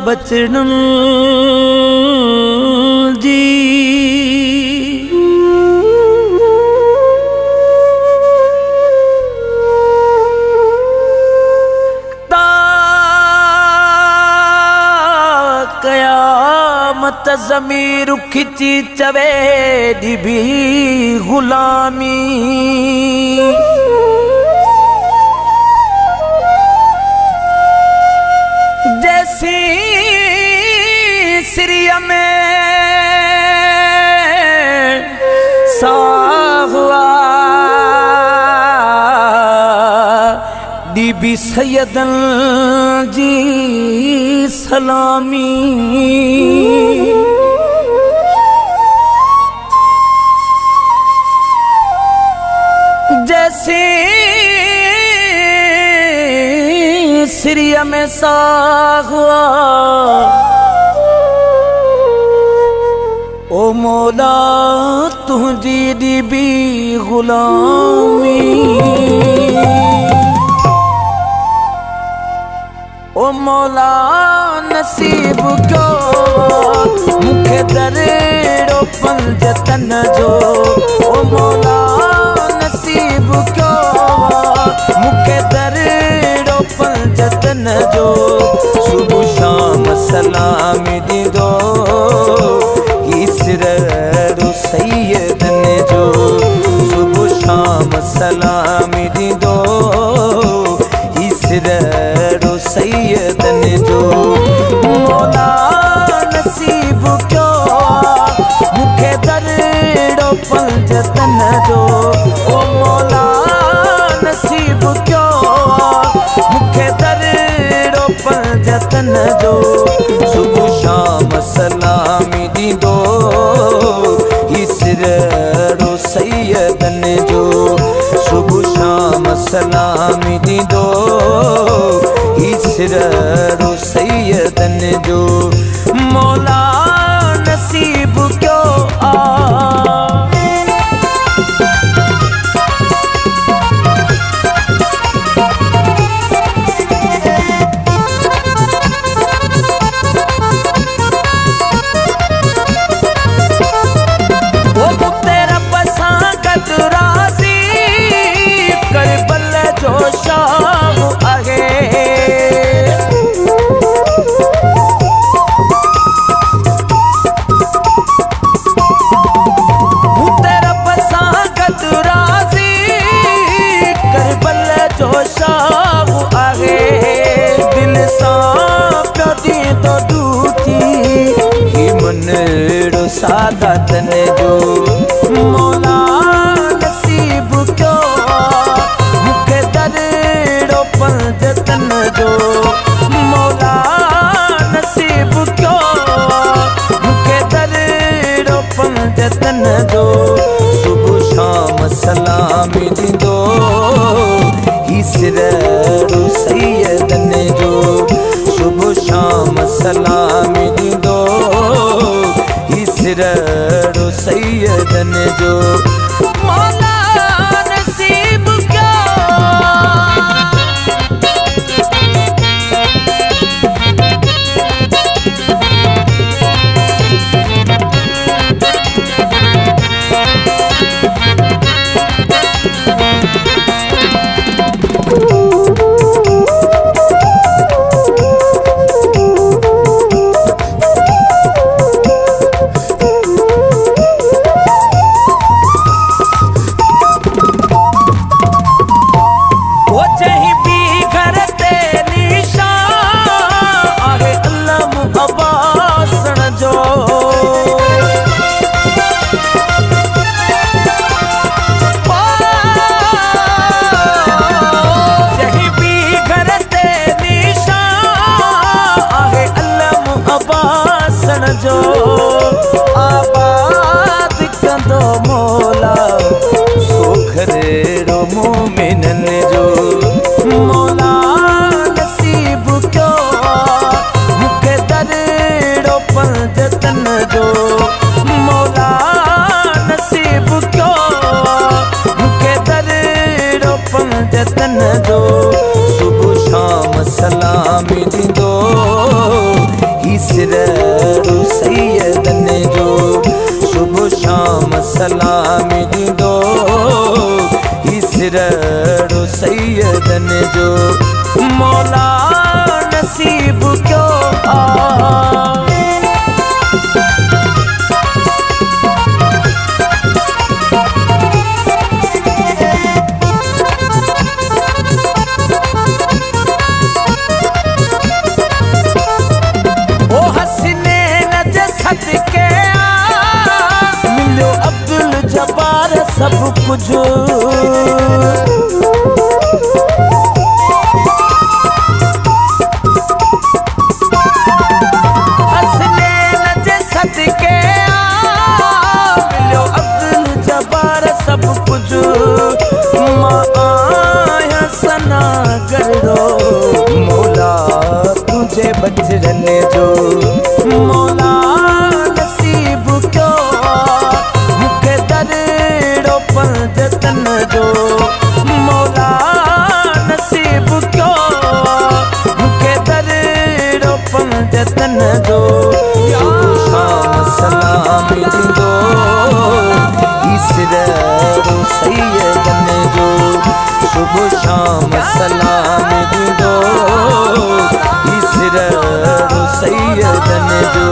बचड़न जी कयामत ज़मीर खिची चवे दी भी गुलामी जैसी सिरिया में साहुआ बीबी सैयदन जी सलामी जैसे सिरिया में साहुआ ओ मौला तुझी दी भी गुलामी ओ मौला नसीब क्यों मुखे दरेड़ो पंजतन जो ओ मौला नसीब क्यों मुखे दरेड़ो पंजतन जो सुबह शाम सलामी दी दो इसरो सैयदन जो सुबह शाम सलामी दी दो इसरो सैयदन जो मौला नसीब क्यों मुखे दरेड़ो पंजतन जो ओ मौला नसीब क्यों मुखे दरेड़ो पंजतन जो सुबह शाम सलामी दी दो इसरो सैयदन जो सुबह शाम सलामी दी दो इसरो सैयदन जो मौला नसीब क्यों वो तेरा पसंद राजी करबल जो शाम आगे सादा तन जो मौला नसीब क्यों मुखे दरेड़ो पंजतन जो मौला नसीब क्यों मुखे दरेड़ो पंजतन जो सुबह शाम सलामी दी दो इसरो सैयदन जो सुबह शाम सलामी दी दो इसरो सैयदन जो मौला नसीब क्यों जो आबाद कंदो मौला सोखरेड़ो मोमिनन जो मौला नसीब क्यों मुखे दरेड़ो पंजतन जो मौला नसीब क्यों मुखे दरेड़ो पंजतन जो सुबह शाम सलामी दी दो सदके मिलो अब्दुल जब्बार सब कुछ हसनैन जे सदके मिलो अब्दुल जब्बार सब कुछ मां आया सना करो मौला तुझे बचरन जो मौला नसीब क्यों मुखे दरड़ो पंजतन जो मौला नसीब क्यों मुखे दरड़ो पंजतन जो शाम सलाम दींदो ईसरो सैयदन जो सुबह शाम सलाम दींदो ईसरो सैयदन जो